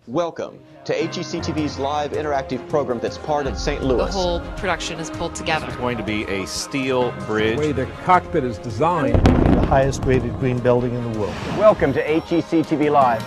Welcome to HECTV's live interactive program that's part of St. Louis. The whole production is pulled together. It's going to be a steel bridge. The way the cockpit is designed. The highest rated green building in the world. Welcome to HECTV Live.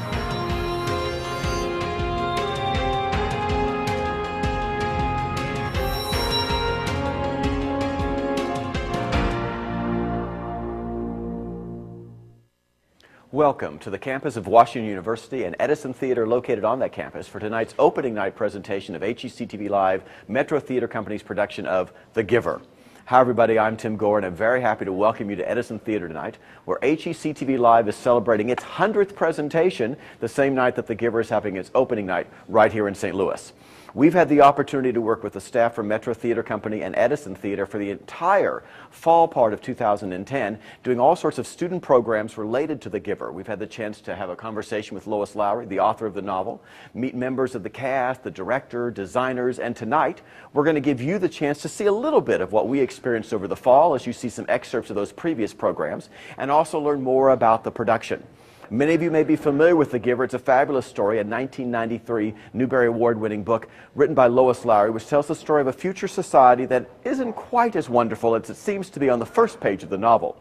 Welcome to the campus of Washington University and Edison Theater located on that campus for tonight's opening night presentation of HECTV Live, Metro Theater Company's production of The Giver. Hi everybody, I'm Tim Gore and I'm very happy to welcome you to Edison Theater tonight, where HECTV Live is celebrating its 100th presentation the same night that The Giver is having its opening night right here in St. Louis. We've had the opportunity to work with the staff from Metro Theater Company and Edison Theater for the entire fall part of 2010, doing all sorts of student programs related to The Giver. We've had the chance to have a conversation with Lois Lowry, the author of the novel, meet members of the cast, the director, designers, and tonight we're going to give you the chance to see a little bit of what we experienced over the fall as you see some excerpts of those previous programs, and also learn more about the production. Many of you may be familiar with The Giver. It's a fabulous story, a 1993 Newbery Award-winning book written by Lois Lowry, which tells the story of a future society that isn't quite as wonderful as it seems to be on the first page of the novel.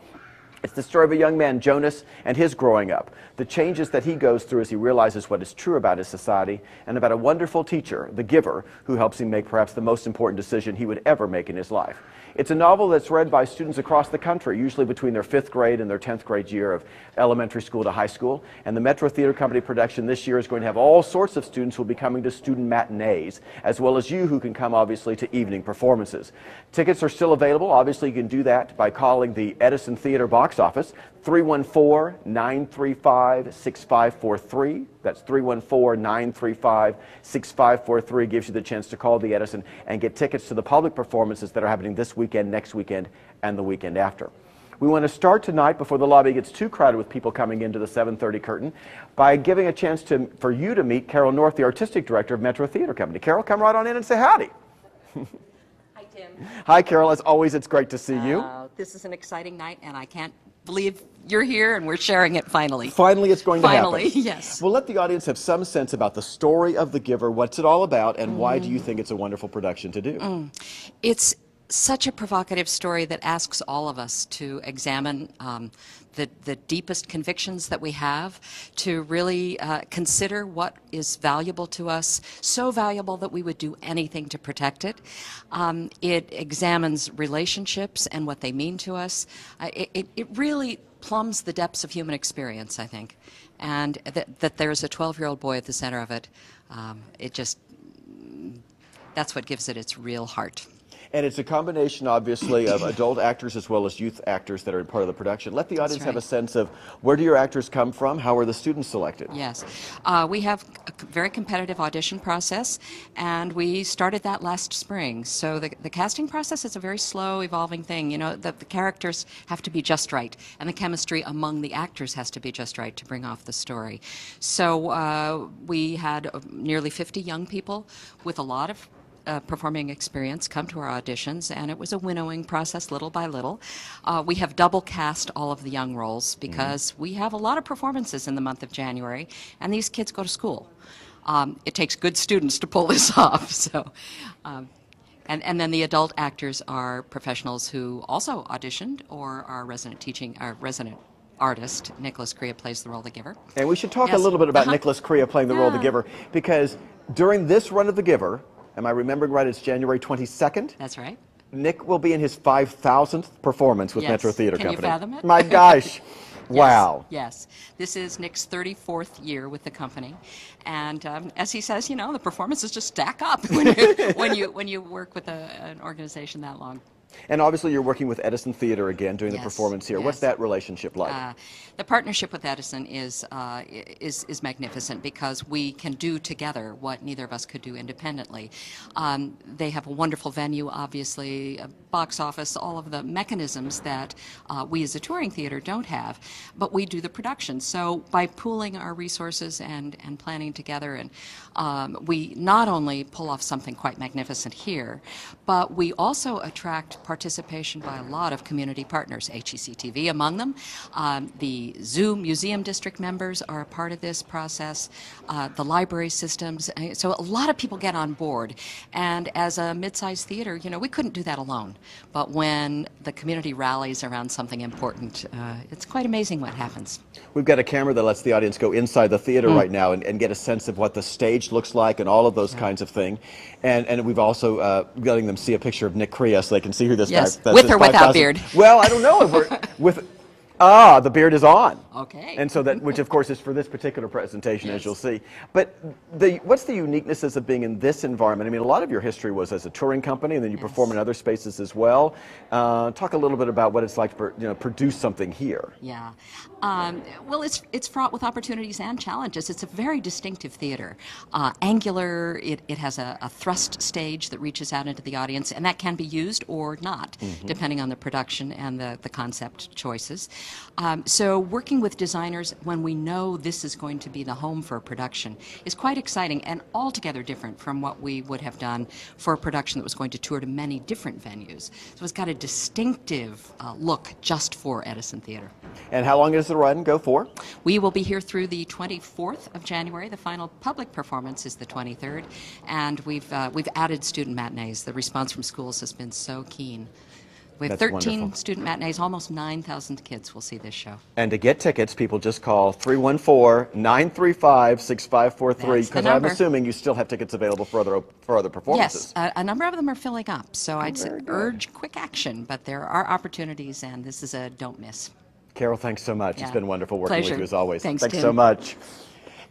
It's the story of a young man, Jonas, and his growing up, the changes that he goes through as he realizes what is true about his society, and about a wonderful teacher, the giver, who helps him make perhaps the most important decision he would ever make in his life. It's a novel that's read by students across the country, usually between their 5th grade and their 10th grade year of elementary school to high school. And the Metro Theater Company production this year is going to have all sorts of students who will be coming to student matinees, as well as you who can come, obviously, to evening performances. Tickets are still available. Obviously, you can do that by calling the Edison Theater box office, 314-935-6543. That's 314-935-6543. Gives you the chance to call the Edison and get tickets to the public performances that are happening this weekend, next weekend, and the weekend after. We want to start tonight, before the lobby gets too crowded with people coming into the 7:30 curtain, by giving a chance for you to meet Carol North, the artistic director of Metro Theater Company. Carol, come right on in and say howdy. Hi, Tim. Hi, Carol. As always, it's great to see you. This is an exciting night, and I can't believe you're here and we're sharing it finally. Finally, it's going to happen. Finally, yes. Well, let the audience have some sense about the story of The Giver, what's it all about, and why do you think it's a wonderful production to do? It's such a provocative story that asks all of us to examine the deepest convictions that we have, to really consider what is valuable to us, so valuable that we would do anything to protect it. It examines relationships and what they mean to us. It really plumbs the depths of human experience, I think, and that there's a 12-year-old boy at the center of it. That's what gives it its real heart. And it's a combination, obviously, of adult actors as well as youth actors that are part of the production. Let the audience have a sense of where do your actors come from? How are the students selected? Yes. We have a very competitive audition process, and we started that last spring. So the casting process is a very slow, evolving thing. You know, the characters have to be just right, and the chemistry among the actors has to be just right to bring off the story. So we had nearly 50 young people with a lot of performing experience come to our auditions, and it was a winnowing process little by little. We have double cast all of the young roles because we have a lot of performances in the month of January, and these kids go to school. It takes good students to pull this off. So, and then the adult actors are professionals who also auditioned or are resident artist. Nicholas Kryah plays the role of the giver. And we should talk a little bit about Nicholas Kryah playing the role of the giver, because during this run of The Giver, am I remembering right, it's January 22nd? That's right. Nick will be in his 5,000th performance with Metro Theater Company. Can you fathom it? My gosh. Wow. Yes. This is Nick's 34th year with the company. And as he says, you know, the performances just stack up when you work with an organization that long. And obviously you're working with Edison Theater again, doing the Yes, performance here. yes. What's that relationship like? The partnership with Edison is magnificent because we can do together what neither of us could do independently. They have a wonderful venue, obviously, a box office, all of the mechanisms that we as a touring theater don't have, but we do the production. So by pooling our resources and planning together, and we not only pull off something quite magnificent here, but we also attract direct participation by a lot of community partners, HECTV among them. The Zoo Museum District members are a part of this process, the library systems. So a lot of people get on board. And as a mid-sized theater, you know, we couldn't do that alone. But when the community rallies around something important, it's quite amazing what happens. We've got a camera that lets the audience go inside the theater right now and get a sense of what the stage looks like and all of those kinds of things. And we've also letting them see a picture of Nick Kryah so they can see who this Yes, guy is. with or without beard. Well, I don't know if we're with. Ah, the beard is on. Okay. And so that, which of course is for this particular presentation, as you'll see. But what's the uniquenesses of being in this environment? I mean, a lot of your history was as a touring company, and then you perform in other spaces as well. Talk a little bit about what it's like to produce something here. Yeah. Well, it's fraught with opportunities and challenges. It's a very distinctive theater. Angular, it has a thrust stage that reaches out into the audience, and that can be used or not, depending on the production and the concept choices. So working with designers when we know this is going to be the home for a production is quite exciting and altogether different from what we would have done for a production that was going to tour to many different venues. So it's got a distinctive look just for Edison Theater. And how long does the run go for? We will be here through the 24th of January. The final public performance is the 23rd, and we've added student matinees. The response from schools has been so keen. We have 13 wonderful. student matinees. Almost 9,000 kids will see this show. And to get tickets, people just call 314-935-6543, because I'm assuming you still have tickets available for other performances. Yes, a number of them are filling up, so I'd urge quick action, but there are opportunities, and this is a don't miss. Carol, thanks so much. It's been wonderful working with you as always. Thanks Tim. so much.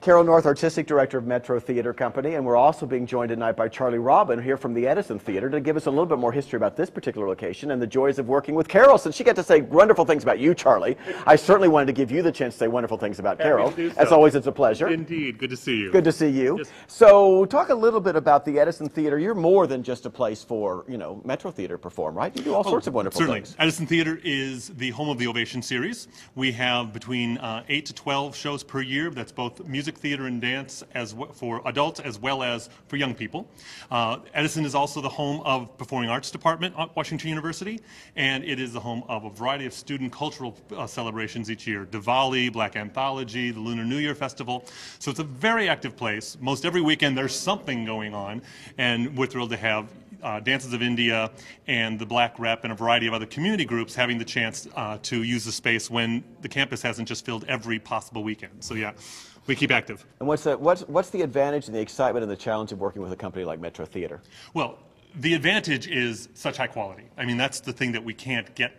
Carol North, Artistic Director of Metro Theater Company, and we're also being joined tonight by Charlie Robin here from the Edison Theater to give us a little bit more history about this particular location and the joys of working with Carol. Since she got to say wonderful things about you, Charlie, I certainly wanted to give you the chance to say wonderful things about Carol. As always, it's a pleasure. Indeed. Good to see you. Good to see you. Yes. So talk a little bit about the Edison Theater. You're more than just a place for, you know, Metro Theater perform, right? You do all sorts of wonderful things. Edison Theater is the home of the Ovation series. We have between 8 to 12 shows per year. That's both music, theater, and dance for adults as well as for young people. Edison is also the home of Performing Arts Department at Washington University, and it is the home of a variety of student cultural celebrations each year. Diwali, Black Anthology, the Lunar New Year Festival. So it's a very active place. Most every weekend there's something going on, and we're thrilled to have Dances of India and the Black Rep and a variety of other community groups having the chance to use the space when the campus hasn't just filled every possible weekend. So yeah, we keep active. And what's the advantage and the excitement and the challenge of working with a company like Metro Theater? Well, the advantage is such high quality. I mean, that's the thing that we can't get.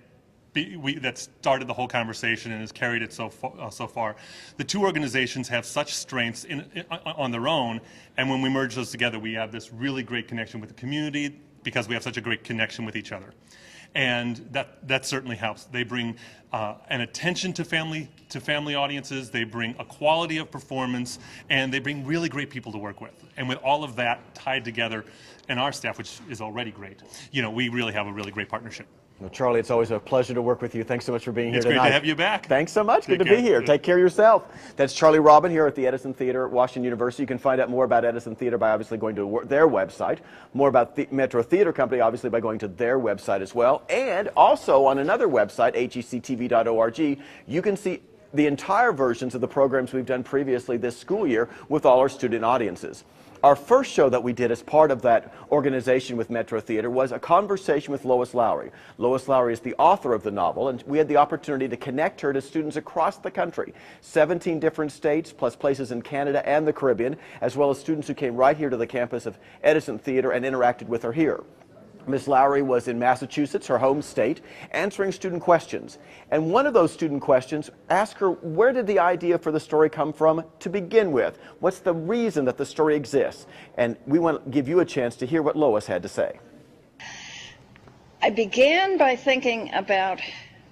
That started the whole conversation and has carried it so far. The two organizations have such strengths on their own, and when we merge those together, we have this really great connection with the community because we have such a great connection with each other. And that certainly helps. They bring an attention to family audiences, they bring a quality of performance, and they bring really great people to work with. And with all of that tied together, and our staff, which is already great, you know, we really have a really great partnership. Well, Charlie, it's always a pleasure to work with you. Thanks so much for being here tonight. It's great to have you back. Thanks so much. Good to be here. Take care of yourself. That's Charlie Robin here at the Edison Theater at Washington University. You can find out more about Edison Theater by obviously going to their website. More about the Metro Theater Company obviously by going to their website as well. And also on another website, hectv.org, you can see the entire versions of the programs we've done previously this school year with all our student audiences. Our first show that we did as part of that organization with Metro Theater was a conversation with Lois Lowry. Lois Lowry is the author of the novel, and we had the opportunity to connect her to students across the country, 17 different states, plus places in Canada and the Caribbean, as well as students who came right here to the campus of Edison Theater and interacted with her here. Ms. Lowry was in Massachusetts, her home state, answering student questions. And one of those student questions asked her, where did the idea for the story come from to begin with? What's the reason that the story exists? And we want to give you a chance to hear what Lois had to say. I began by thinking about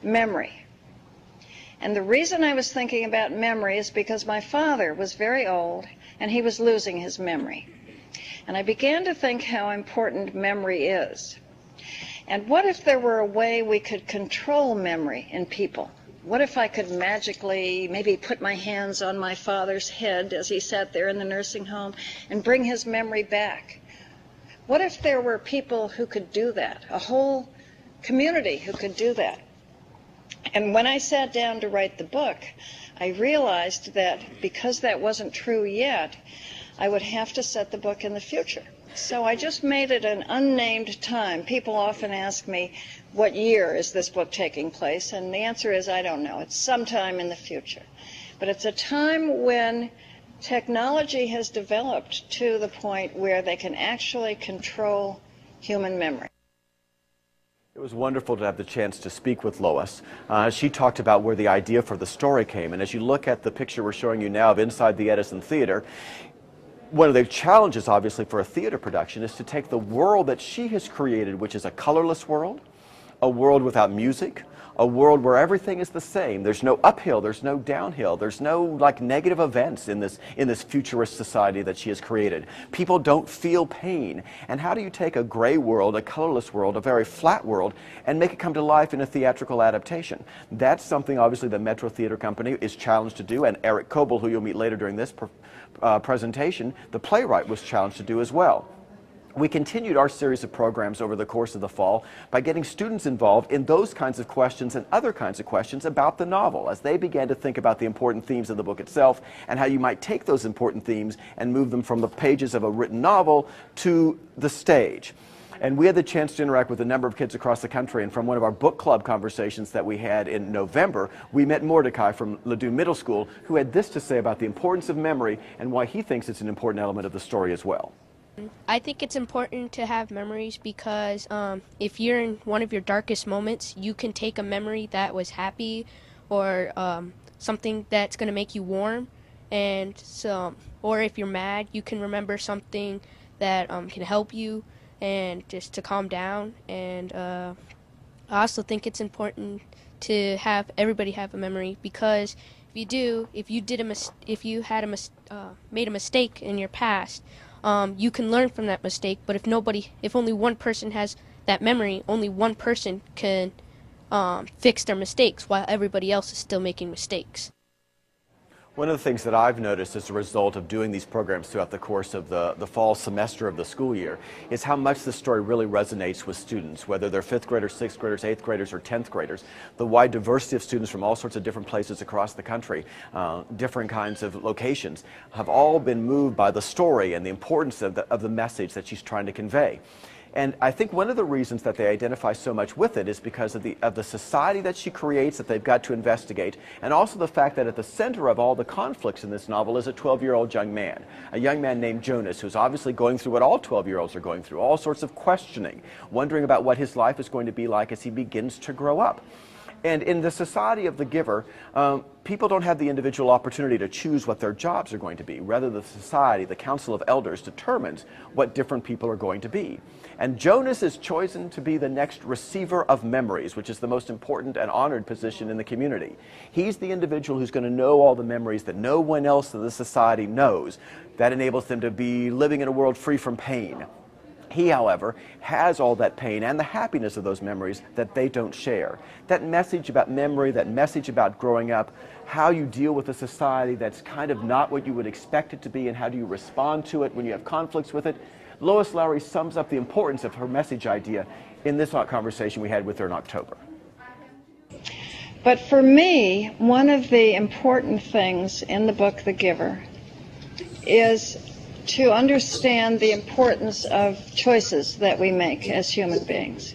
memory. And the reason I was thinking about memory is because my father was very old and he was losing his memory. And I began to think how important memory is. And what if there were a way we could control memory in people? What if I could magically maybe put my hands on my father's head as he sat there in the nursing home and bring his memory back? What if there were people who could do that? A whole community who could do that. And when I sat down to write the book, I realized that because that wasn't true yet, I would have to set the book in the future. So I just made it an unnamed time. People often ask me, what year is this book taking place? And the answer is, I don't know. It's sometime in the future. But it's a time when technology has developed to the point where they can actually control human memory. It was wonderful to have the chance to speak with Lois. She talked about where the idea for the story came, and as you look at the picture we're showing you now of inside the Edison Theater, one of the challenges, obviously, for a theater production is to take the world that she has created, which is a colorless world, a world without music, a world where everything is the same. There's no uphill, there's no downhill, there's no like negative events in this futurist society that she has created. People don't feel pain. And how do you take a gray world, a colorless world, a very flat world, and make it come to life in a theatrical adaptation? That's something, obviously, the Metro Theater Company is challenged to do, and Eric Coble, who you'll meet later during this presentation, the playwright, was challenged to do as well. We continued our series of programs over the course of the fall by getting students involved in those kinds of questions and other kinds of questions about the novel as they began to think about the important themes of the book itself and how you might take those important themes and move them from the pages of a written novel to the stage. And we had the chance to interact with a number of kids across the country, and from one of our book club conversations that we had in November, we met Mordecai from Ladue Middle School, who had this to say about the importance of memory and why he thinks it's an important element of the story as well. I think it's important to have memories because if you're in one of your darkest moments, you can take a memory that was happy or something that's going to make you warm, and so, or if you're mad, you can remember something that can help you and just to calm down. And I also think it's important to have everybody have a memory, because if you made a mistake in your past, you can learn from that mistake. But if only one person has that memory, only one person can fix their mistakes while everybody else is still making mistakes. One of the things that I've noticed as a result of doing these programs throughout the course of the fall semester of the school year is how much the story really resonates with students, whether they're 5th graders, 6th graders, 8th graders, or 10th graders. The wide diversity of students from all sorts of different places across the country, different kinds of locations, have all been moved by the story and the importance of the message that she's trying to convey. And I think one of the reasons that they identify so much with it is because of the society that she creates that they've got to investigate, and also the fact that at the center of all the conflicts in this novel is a 12-year-old young man, a young man named Jonas, who's obviously going through what all 12-year-olds are going through, all sorts of questioning, wondering about what his life is going to be like as he begins to grow up. And in the society of the giver, people don't have the individual opportunity to choose what their jobs are going to be. Rather, the society, the council of elders, determines what different people are going to be. And Jonas is chosen to be the next receiver of memories, which is the most important and honored position in the community. He's the individual who's going to know all the memories that no one else in the society knows. That enables them to be living in a world free from pain. He, however, has all that pain and the happiness of those memories that they don't share. That message about memory, that message about growing up, how you deal with a society that's kind of not what you would expect it to be, and how do you respond to it when you have conflicts with it. Lois Lowry sums up the importance of her message idea in this conversation we had with her in October. But for me, one of the important things in the book, The Giver, is to understand the importance of choices that we make as human beings.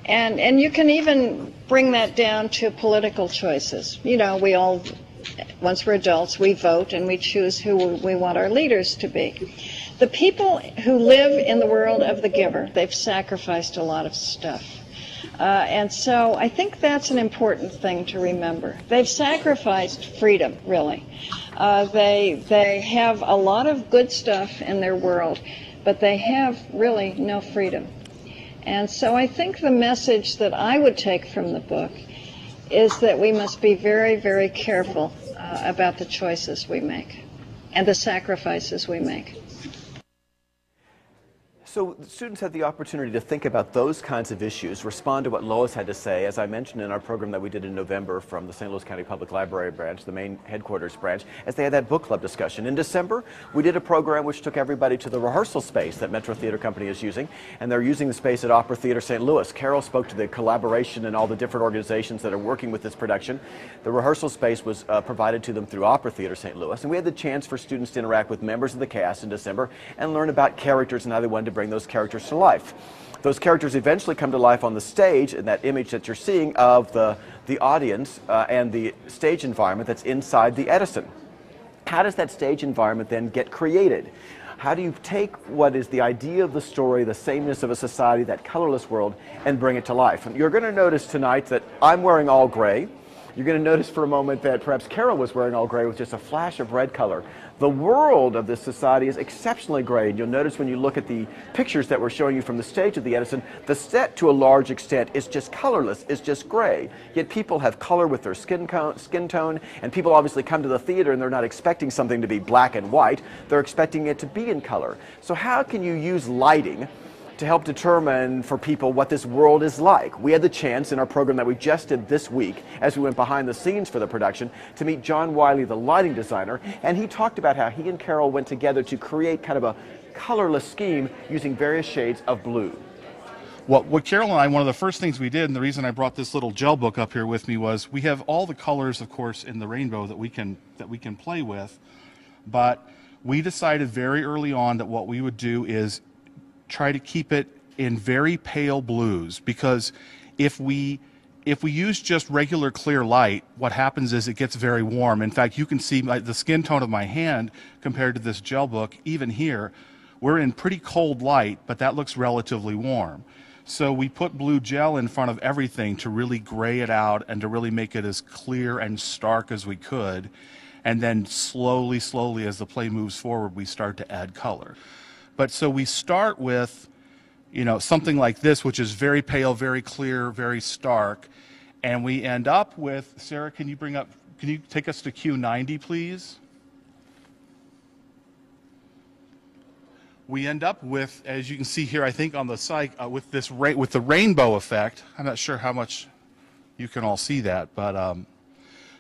And you can even bring that down to political choices. You know, we all, once we're adults, we vote and we choose who we want our leaders to be. The people who live in the world of the giver, they've sacrificed a lot of stuff. And so I think that's an important thing to remember. They've sacrificed freedom, really. They have a lot of good stuff in their world, but they have really no freedom. And so I think the message that I would take from the book is that we must be very, very careful about the choices we make and the sacrifices we make. So students had the opportunity to think about those kinds of issues, respond to what Lois had to say, as I mentioned in our program that we did in November from the St. Louis County Public Library branch, the main headquarters branch, as they had that book club discussion. In December, we did a program which took everybody to the rehearsal space that Metro Theater Company is using, and they're using the space at Opera Theater St. Louis. Carol spoke to the collaboration and all the different organizations that are working with this production. The rehearsal space was provided to them through Opera Theater St. Louis, and we had the chance for students to interact with members of the cast in December and learn about characters and how they wanted to bring those characters to life. Those characters eventually come to life on the stage in that image that you're seeing of the audience and the stage environment that's inside the Edison. How does that stage environment then get created? How do you take what is the idea of the story, the sameness of a society, that colorless world, and bring it to life? And you're going to notice tonight that I'm wearing all gray. You're going to notice for a moment that perhaps Carol was wearing all gray with just a flash of red color. The world of this society is exceptionally gray, and you'll notice when you look at the pictures that we're showing you from the stage of the Edison, the set to a large extent is just colorless, is just gray. Yet people have color with their skin tone, and people obviously come to the theater and they're not expecting something to be black and white, they're expecting it to be in color. So how can you use lighting to help determine for people what this world is like? We had the chance in our program that we just did this week, as we went behind the scenes for the production, to meet John Wylie, the lighting designer, and he talked about how he and Carol went together to create kind of a colorless scheme using various shades of blue. Well, what Carol and I, one of the first things we did, and the reason I brought this little gel book up here with me, was we have all the colors, of course, in the rainbow that we can play with, but we decided very early on that what we would do is try to keep it in very pale blues, because if we use just regular clear light, what happens is it gets very warm. In fact, you can see the skin tone of my hand compared to this gel book. Even here, we're in pretty cold light, but that looks relatively warm. So we put blue gel in front of everything to really gray it out and to really make it as clear and stark as we could. And then slowly, as the play moves forward, we start to add color. But so we start with, something like this, which is very pale, very clear, very stark, and we end up with, Sarah, can you take us to Q90, please? We end up with, as you can see here, I think on the site, with the rainbow effect. I'm not sure how much you can all see that, but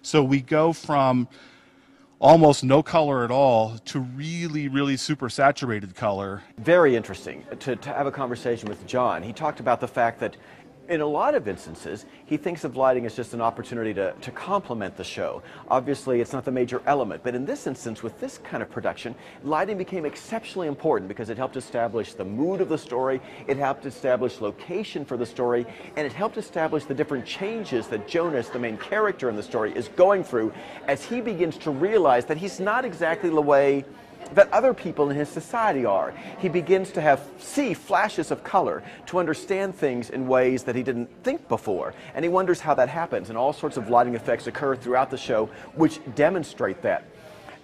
so we go from almost no color at all to really super saturated color. Very interesting to have a conversation with John. He talked about the fact that in a lot of instances, he thinks of lighting as just an opportunity to complement the show. Obviously, it's not the major element, but in this instance, with this kind of production, lighting became exceptionally important because it helped establish the mood of the story, it helped establish location for the story, and it helped establish the different changes that Jonas, the main character in the story, is going through as he begins to realize that he's not exactly the way that other people in his society are. He begins to see flashes of color, to understand things in ways that he didn't think before. And he wonders how that happens, and all sorts of lighting effects occur throughout the show which demonstrate that.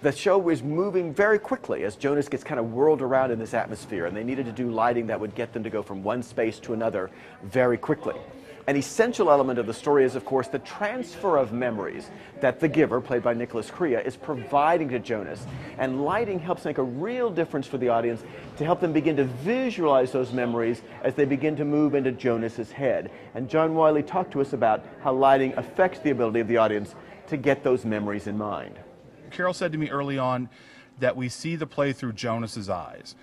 The show is moving very quickly as Jonas gets kind of whirled around in this atmosphere, and they needed to do lighting that would get them to go from one space to another very quickly. An essential element of the story is, of course, the transfer of memories that the giver, played by Nicholas Kryah, is providing to Jonas. And lighting helps make a real difference for the audience to help them begin to visualize those memories as they begin to move into Jonas's head. And John Wylie talked to us about how lighting affects the ability of the audience to get those memories in mind. Carol said to me early on that we see the play through Jonas's eyes.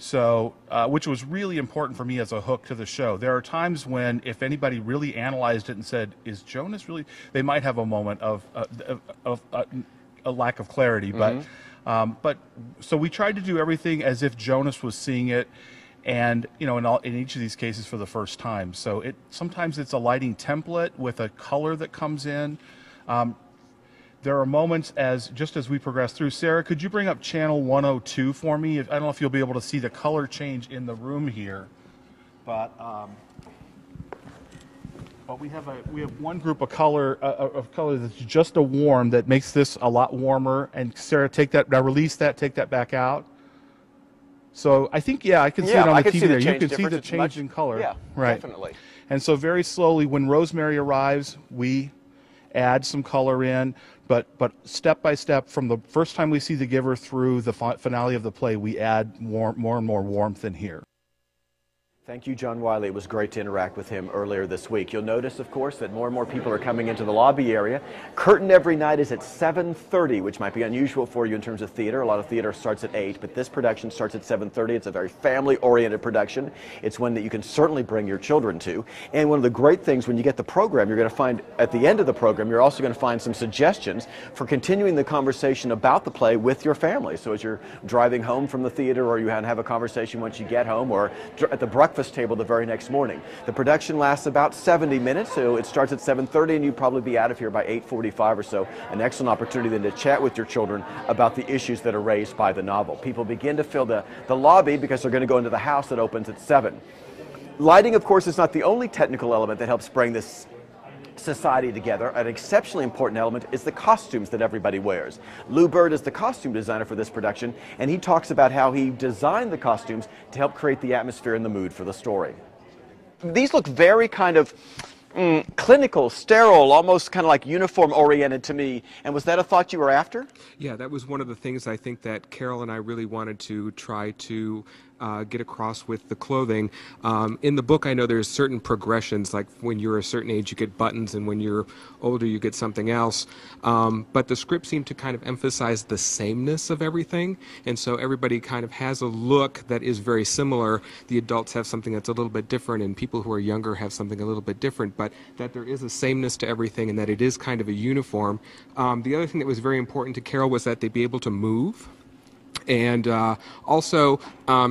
So, which was really important for me as a hook to the show. There are times when, if anybody really analyzed it and said, "Is Jonas really?" they might have a moment of a lack of clarity. Mm-hmm. But so we tried to do everything as if Jonas was seeing it, and in each of these cases for the first time. So sometimes it's a lighting template with a color that comes in. There are moments just as we progress through. Sarah, could you bring up channel 102 for me? I don't know if you'll be able to see the color change in the room here, but we have one group of color that's just a warm that makes this a lot warmer. And Sarah, take that now. Release that. Take that back out. So I think I can see it on the TV there. You can see the change in color. Yeah, right. Definitely. And so very slowly, when Rosemary arrives, we add some color in, but step by step, from the first time we see the giver through the finale of the play, we add more and more warmth in here. Thank you, John Wylie. It was great to interact with him earlier this week. You'll notice, of course, that more and more people are coming into the lobby area. Curtain every night is at 7:30, which might be unusual for you in terms of theater. A lot of theater starts at 8, but this production starts at 7:30. It's a very family-oriented production. It's one that you can certainly bring your children to. And one of the great things when you get the program, you're going to find at the end of the program, you're also going to find some suggestions for continuing the conversation about the play with your family. So as you're driving home from the theater, or you have a conversation once you get home, or at the breakfast table the very next morning. The production lasts about 70 minutes, so it starts at 7:30 and you'd probably be out of here by 8:45 or so. An excellent opportunity then to chat with your children about the issues that are raised by the novel. People begin to fill the lobby because they're going to go into the house that opens at 7. Lighting, of course, is not the only technical element that helps bring this society together. An exceptionally important element is the costumes that everybody wears. Lou Bird is the costume designer for this production, and he talks about how he designed the costumes to help create the atmosphere and the mood for the story. These look very kind of clinical, sterile, almost kind of like uniform oriented to me. And was that a thought you were after? Yeah, that was one of the things I think that Carol and I really wanted to try to get across with the clothing. In the book, I know there's certain progressions, like when you're a certain age you get buttons, and when you're older you get something else. But the script seemed to kind of emphasize the sameness of everything, and so everybody kind of has a look that is very similar. The adults have something that's a little bit different, and people who are younger have something a little bit different, but that there is a sameness to everything and that it is kind of a uniform. The other thing that was very important to Carol was that they be able to move. And also,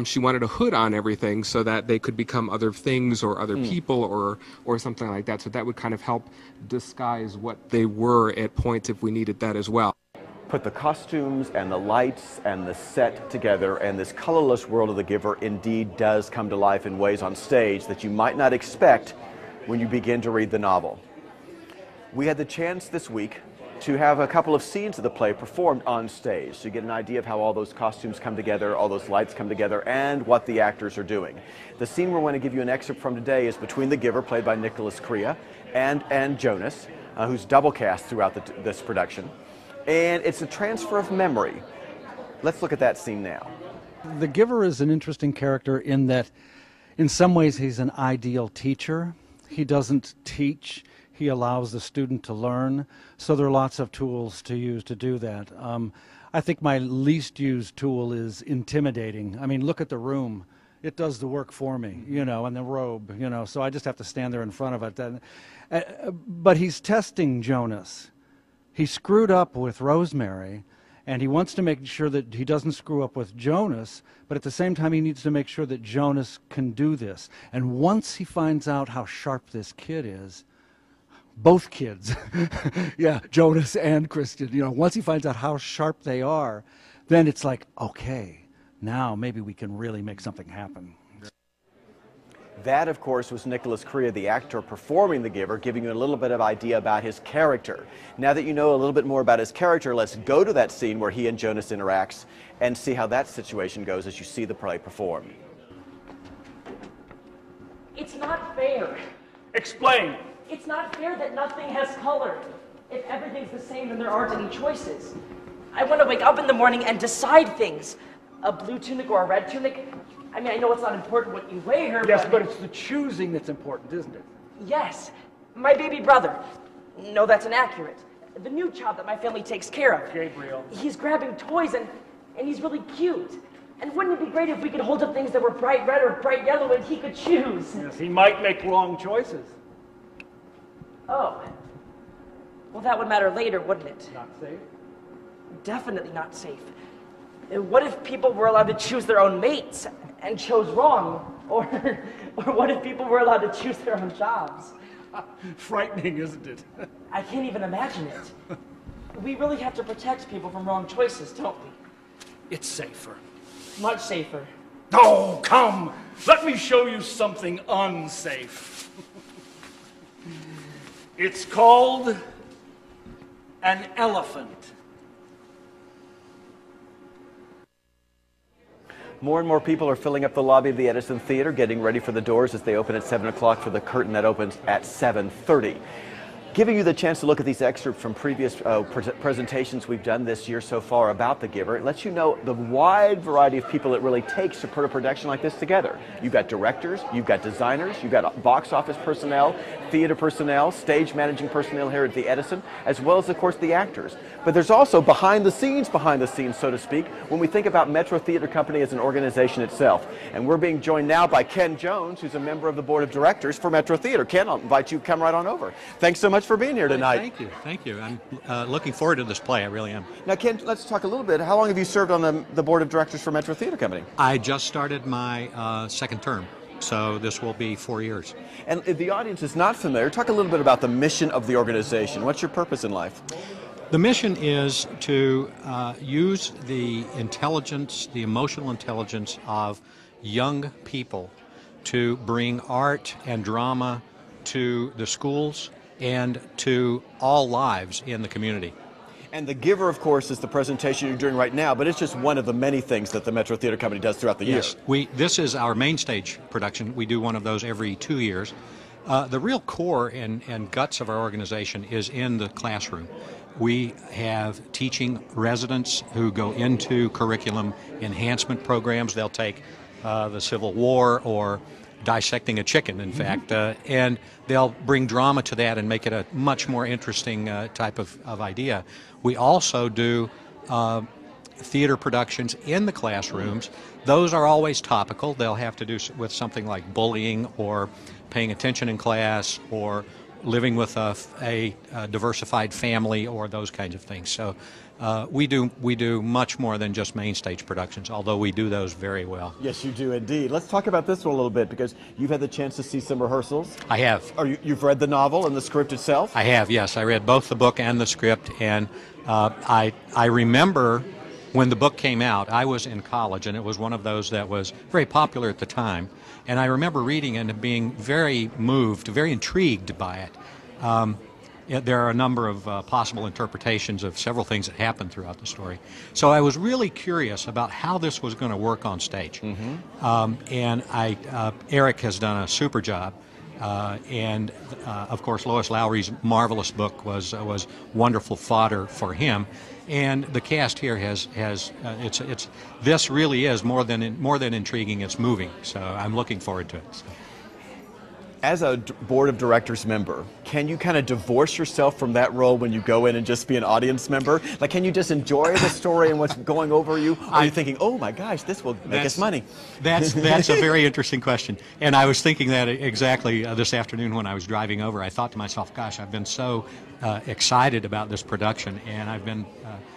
she wanted a hood on everything so that they could become other things or other people or something like that. So that would kind of help disguise what they were at points if we needed that as well. Put the costumes and the lights and the set together, and this colorless world of The Giver indeed does come to life in ways on stage that you might not expect when you begin to read the novel. We had the chance this week to have a couple of scenes of the play performed on stage, so you get an idea of how all those costumes come together, all those lights come together, and what the actors are doing. The scene we're going to give you an excerpt from today is between the Giver, played by Nicholas Kryah, and Jonas, who's double cast throughout this production. And it's a transfer of memory. Let's look at that scene now. The Giver is an interesting character in that, in some ways, he's an ideal teacher. He doesn't teach. He allows the student to learn, so there are lots of tools to use to do that. I think my least used tool is intimidating. I mean, look at the room. It does the work for me, you know, and the robe, you know, so I just have to stand there in front of it. But he's testing Jonas. He screwed up with Rosemary, and he wants to make sure that he doesn't screw up with Jonas, but at the same time he needs to make sure that Jonas can do this. And once he finds out how sharp this kid is, both kids, yeah, Jonas and Christian, you know, once he finds out how sharp they are, then it's like, okay, now maybe we can really make something happen. That, of course, was Nicholas Kryah, the actor performing The Giver, giving you a little bit of idea about his character. Now that you know a little bit more about his character, let's go to that scene where he and Jonas interacts and see how that situation goes as you see the play performed. It's not fair. Explain. It's not fair that nothing has color. If everything's the same, then there aren't any choices. I want to wake up in the morning and decide things. A blue tunic or a red tunic. I mean, I know it's not important what you wear, Yes, but it's the choosing that's important, isn't it? Yes. My baby brother. No, that's inaccurate. The new child that my family takes care of. Gabriel. He's grabbing toys and he's really cute. And wouldn't it be great if we could hold up things that were bright red or bright yellow and he could choose? Yes, he might make wrong choices. Oh. Well, that would matter later, wouldn't it? Not safe. Definitely not safe. What if people were allowed to choose their own mates and chose wrong? Or what if people were allowed to choose their own jobs? Frightening, isn't it? I can't even imagine it. We really have to protect people from wrong choices, don't we? It's safer. Much safer. Oh, come! Let me show you something unsafe. It's called an elephant. More and more people are filling up the lobby of the Edison Theater, getting ready for the doors as they open at 7 o'clock for the curtain that opens at 7:30. Giving you the chance to look at these excerpts from previous presentations we've done this year so far about The Giver, it lets you know the wide variety of people it really takes to put a production like this together. You've got directors, you've got designers, you've got box office personnel, theater personnel, stage managing personnel here at the Edison, as well as, of course, the actors. But there's also behind the scenes, so to speak, when we think about Metro Theater Company as an organization itself. And we're being joined now by Ken Jones, who's a member of the board of directors for Metro Theater. Ken, I'll invite you to come right on over. Thanks so much for being here tonight. Thank you, thank you. I'm looking forward to this play, I really am. Now, Ken, let's talk a little bit. How long have you served on the board of directors for Metro Theater Company? I just started my second term, so this will be 4 years. And if the audience is not familiar, talk a little bit about the mission of the organization. What's your purpose in life? The mission is to use the intelligence, the emotional intelligence of young people to bring art and drama to the schools and to all lives in the community. And The Giver, of course, is the presentation you're doing right now, but it's just one of the many things that the Metro Theater Company does throughout the year. Yes, this is our main stage production. We do one of those every 2 years. The real core and guts of our organization is in the classroom. We have teaching residents who go into curriculum enhancement programs. They'll take the Civil War or dissecting a chicken, in fact, and they'll bring drama to that and make it a much more interesting type of idea. We also do theater productions in the classrooms. Those are always topical. They'll have to do with something like bullying or paying attention in class or living with a diversified family or those kinds of things. So we do much more than just main stage productions, although we do those very well. Yes, you do indeed. Let's talk about this one a little bit because you've had the chance to see some rehearsals. I have. You've read the novel and the script itself? I have, yes. I read both the book and the script, and I remember when the book came out, I was in college, and it was one of those that was very popular at the time. And I remember reading it and being very moved, very intrigued by it. There are a number of possible interpretations of several things that happened throughout the story. So I was really curious about how this was going to work on stage. And Eric has done a super job. And of course, Lois Lowry's marvelous book was wonderful fodder for him. And the cast here this really is more than intriguing. It's moving. So I'm looking forward to it. So. As a board of directors member, can you kind of divorce yourself from that role when you go in and just be an audience member? Like, can you just enjoy the story and what's going over you? Or are you thinking, oh my gosh, this will make us money? That's a very interesting question. And I was thinking that exactly this afternoon when I was driving over. I thought to myself, gosh, I've been so excited about this production, and I've been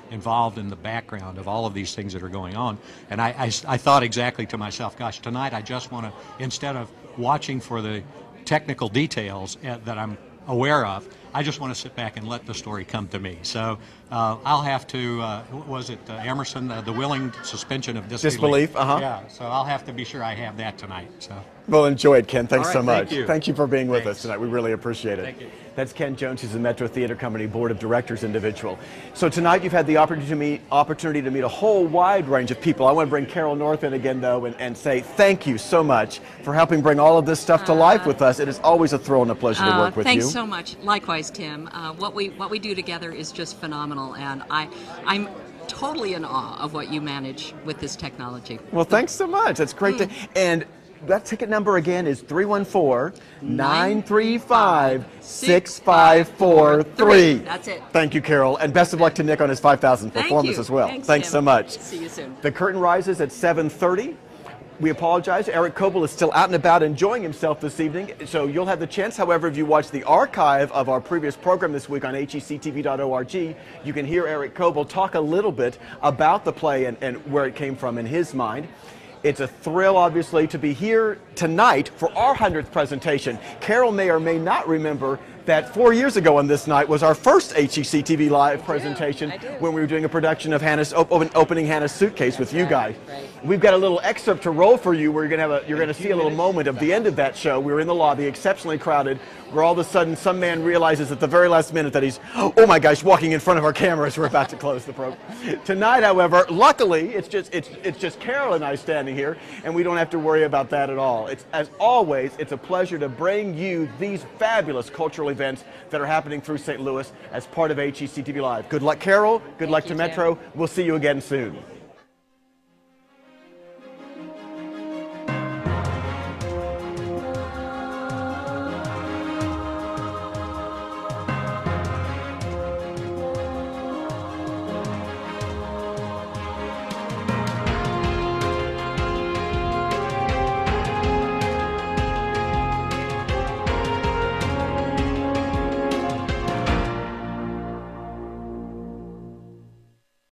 involved in the background of all of these things that are going on. And I thought exactly to myself, gosh, tonight I just want to, instead of watching for the technical details that I'm aware of, I just want to sit back and let the story come to me. So I'll have to, was it Emerson, the willing suspension of disbelief? Yeah, so I'll have to be sure I have that tonight. So. Well, enjoy it, Ken. Thanks right, so much. Thank you For being with us tonight. We really appreciate it. Thank you. That's Ken Jones, who's the Metro Theater Company Board of Directors individual. So tonight you've had the opportunity to meet a whole wide range of people. I want to bring Carol North in again, though, and say thank you so much for helping bring all of this stuff to life with us. It is always a thrill and a pleasure to work with you. Thanks so much. Likewise, Tim. What we do together is just phenomenal, and I'm totally in awe of what you manage with this technology. Well, thanks so much. That's great. And that ticket number again is 314-935-6543. That's it. Thank you, Carol. And best of luck to Nick on his 5,000th performance as well. Thanks so much. See you soon. The curtain rises at 7:30. We apologize. Eric Coble is still out and about enjoying himself this evening. So you'll have the chance, however, if you watch the archive of our previous program this week on hectv.org, you can hear Eric Coble talk a little bit about the play and where it came from in his mind. It's a thrill, obviously, to be here tonight for our 100th presentation. Carol may or may not remember that 4 years ago on this night was our first HEC-TV Live presentation when we were doing a production of opening Hannah's Suitcase with you guys. We've got a little excerpt to roll for you where you're going to see a little moment of the end of that show. We were in the lobby, exceptionally crowded, where all of a sudden some man realizes at the very last minute that he's, oh my gosh, walking in front of our cameras. We're about to close the program. Tonight, however, luckily, it's just Carol and I standing here, and we don't have to worry about that at all. As always, it's a pleasure to bring you these fabulous culturally events that are happening through St. Louis as part of HECTV Live. Good luck, Carol. Good luck to Metro. We'll see you again soon.